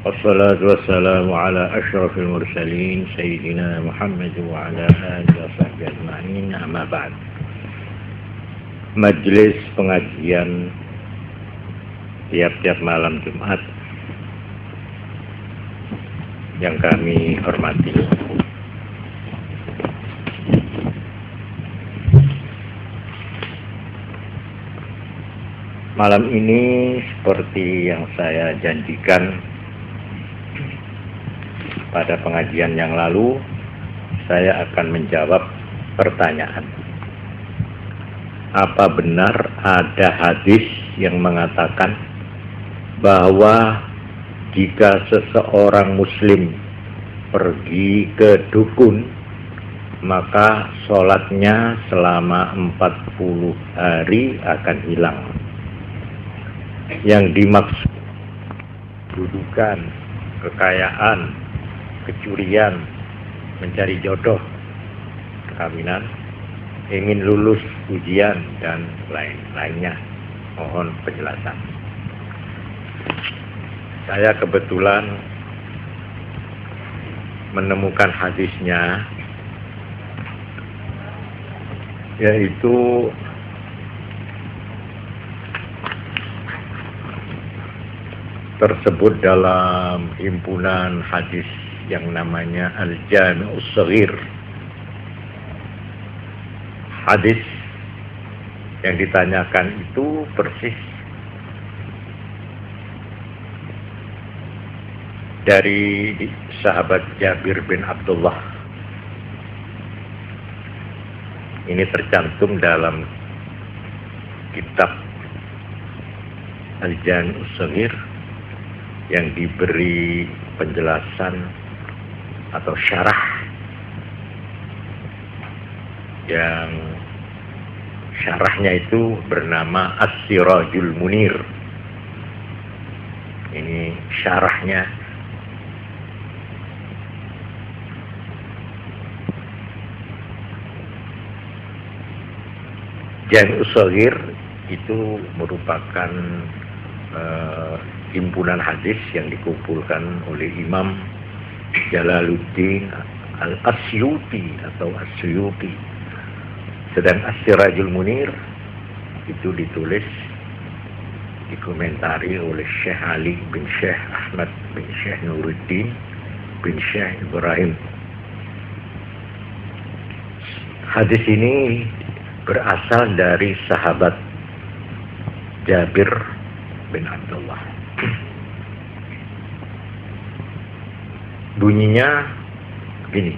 Wassalatu wassalamu ala asyrafil mursalin Sayyidina Muhammad wa ala alihi wa sahbihi ajma'in. Amma ba'd. Majelis pengajian tiap-tiap malam Jumat yang kami hormati, malam ini seperti yang saya janjikan pada pengajian yang lalu, saya akan menjawab pertanyaan. Apa benar ada hadis yang mengatakan bahwa jika seseorang muslim pergi ke dukun, maka sholatnya selama 40 hari akan hilang? Yang dimaksud dudukan, kekayaan, kecurian, mencari jodoh, perkawinan, ingin lulus ujian, dan lain-lainnya. Mohon penjelasan. Saya kebetulan menemukan hadisnya, yaitu tersebut dalam himpunan hadis yang namanya Al-Jami'us Shaghir. Hadis yang ditanyakan itu persis dari sahabat Jabir bin Abdullah. Ini tercantum dalam kitab Al-Jami'us Shaghir yang diberi penjelasan atau syarah yang syarahnya itu bernama As-Sirajul Munir. Ini syarahnya. Jami'us Shaghir itu merupakan himpunan hadis yang dikumpulkan oleh Imam Jalaluddin Al-Asyuti atau Asyuti. Sedang As-Sirajul Munir itu ditulis, dikomentari oleh Syekh Ali bin Syekh Ahmad bin Syekh Nuruddin bin Syekh Ibrahim. Hadis ini berasal dari sahabat Jabir bin Abdullah. Bunyinya begini: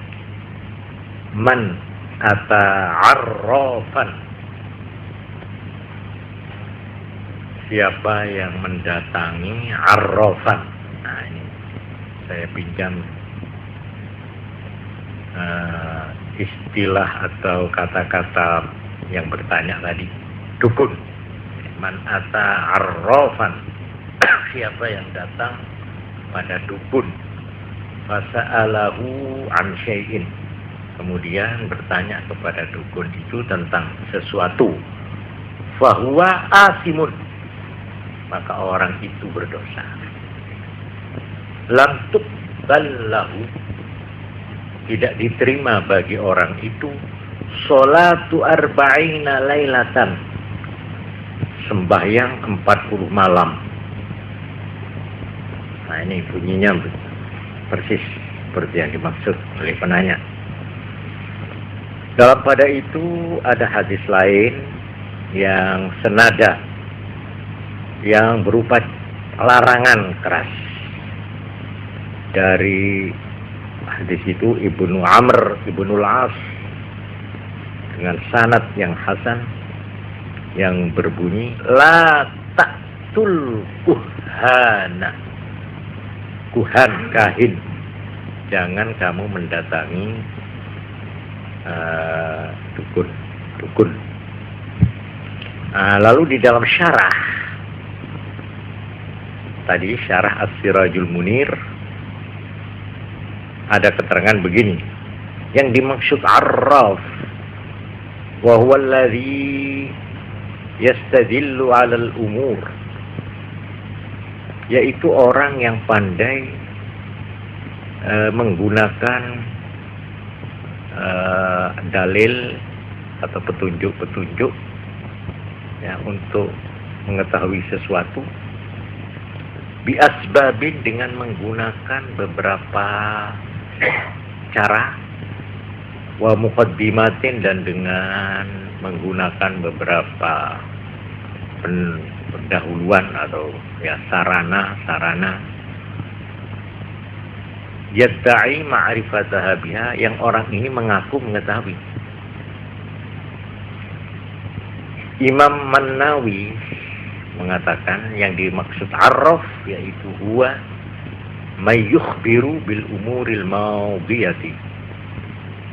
Man ata'arrafan, siapa yang mendatangi arrafan. Nah, ini saya pinjam istilah atau kata-kata yang bertanya tadi, dukun. Man ata'arrafan, siapa yang datang pada dukun, fasa'alahu an syai'in, kemudian bertanya kepada dukun itu tentang sesuatu, fahuwa asimun, maka orang itu berdosa. Lam tuqbal lahu, tidak diterima bagi orang itu sholatu arba'ina lailatan, sembahyang 40 malam. Nah, ini bunyinya persis seperti yang dimaksud oleh penanya. Dalam pada itu ada hadis lain yang senada, yang berupa larangan keras. Dari hadis itu Ibnu Amr Ibnul As dengan sanad yang hasan, yang berbunyi, la ta'tul kuhana, kuhan, kahin, jangan kamu mendatangi dukun. Lalu di dalam syarah tadi, syarah As-Sirajul Munir, ada keterangan begini, yang dimaksud arraf wa huwa alladhi yastadillu 'ala al-umur, yaitu orang yang pandai menggunakan dalil atau petunjuk-petunjuk ya untuk mengetahui sesuatu biasbabin dengan menggunakan beberapa cara wa muqaddimatin dan dengan menggunakan beberapa pendahuluan atau ya sarana yadda'i ma'rifataha biha yang orang ini mengaku mengetahui. Imam Mannawi mengatakan yang dimaksud arraf yaitu huwa may yukhbiru bil umuril madiyati,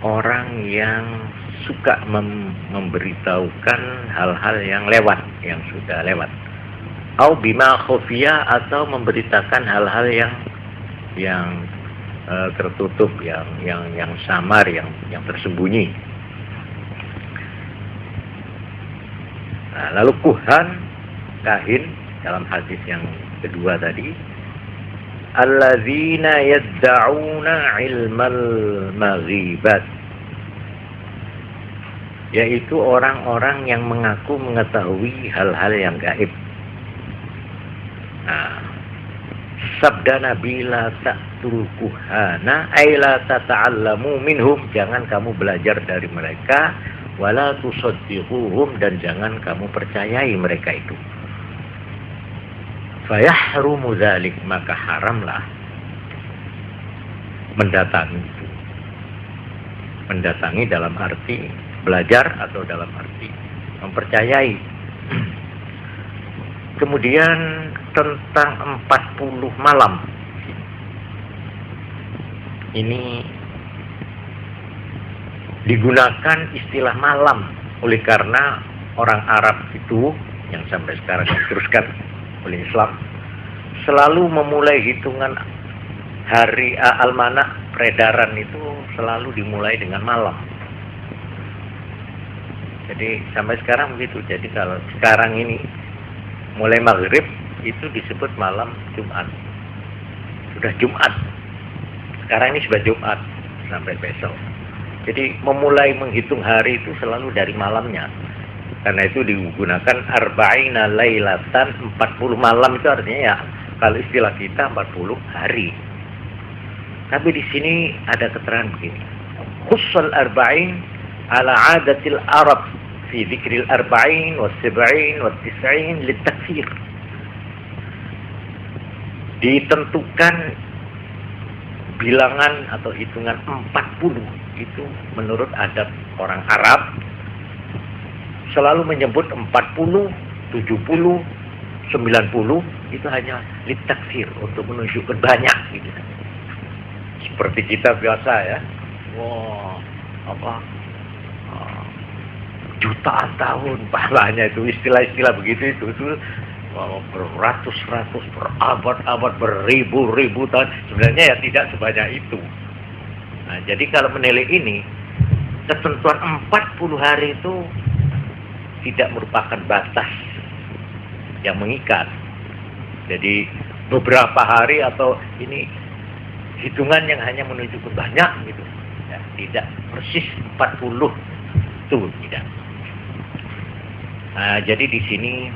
orang yang suka memberitahukan hal-hal yang lewat, yang sudah lewat, au bima khafiya, atau memberitakan hal-hal yang tertutup, yang samar, yang tersembunyi. Nah, lalu kahin dalam hadis yang kedua tadi, alladzina yadda'una ilmal maghibat, yaitu orang-orang yang mengaku mengetahui hal-hal yang gaib. Nah, sabda Nabi la ta'tul kuhana ay la tata'allamu minhum, jangan kamu belajar dari mereka, wala tusaddiquhum, dan jangan kamu percayai mereka itu. Fayahrumu dzalik, maka haramlah mendatangi itu. Mendatangi dalam arti belajar atau dalam arti mempercayai. Kemudian tentang 40 malam. Ini digunakan istilah malam oleh karena orang Arab itu yang sampai sekarang diteruskan oleh Islam selalu memulai hitungan hari almanak peredaran itu selalu dimulai dengan malam. Jadi sampai sekarang begitu. Jadi kalau sekarang ini mulai maghrib itu disebut malam Jumat. Sudah Jumat. Sekarang ini sudah Jumat sampai besok. Jadi memulai menghitung hari itu selalu dari malamnya. Karena itu digunakan arba'ina lailatan, 40 malam itu artinya ya kalau istilah kita 40 hari. Tapi di sini ada keterangan begini. Khussal arba'in ala adatil Arab fi dzikril arba'in was sab'in was tis'in litakfir. Ditentukan bilangan atau hitungan 40 itu menurut adat orang Arab selalu menyebut 40, 70, 90 itu hanya litakfir, untuk menunjukkan banyak gitu. Seperti kita biasa ya. Jutaan tahun pahalanya itu, istilah-istilah begitu itu beratus-ratus, berabad-abad, beribu-ribu tahun. Sebenarnya ya tidak sebanyak itu. Nah, jadi kalau menilai ini, ketentuan 40 hari itu tidak merupakan batas yang mengikat. Jadi beberapa hari atau ini hitungan yang hanya menunjukkan banyak gitu. Ya, tidak persis 40 itu tidak. Nah, jadi di sini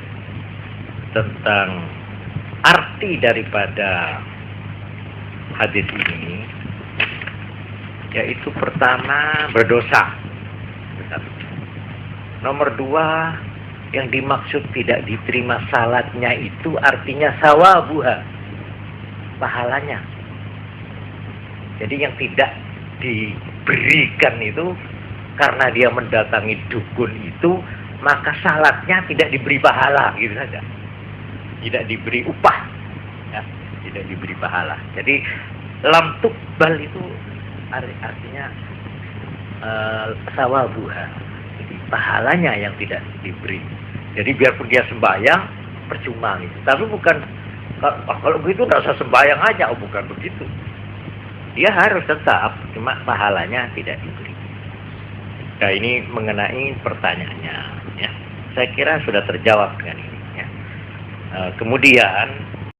tentang arti daripada hadis ini, yaitu pertama berdosa. Nomor 2, yang dimaksud tidak diterima salatnya itu artinya sawabuha, pahalanya. Jadi yang tidak diberikan itu karena dia mendatangi dukun itu, maka salatnya tidak diberi pahala gitu saja. Tidak diberi upah, ya, tidak diberi pahala. Jadi lam tuqbal itu artinya sawabuha, jadi pahalanya yang tidak diberi. Jadi biarpun dia sembahyang percuma gitu. Tapi bukan kalau begitu tidak usah sembahyang aja, bukan begitu. Dia harus tetap, cuma pahalanya tidak diberi. Nah, ini mengenai pertanyaannya, ya. Saya kira sudah terjawab dengan ini. Ya. Kemudian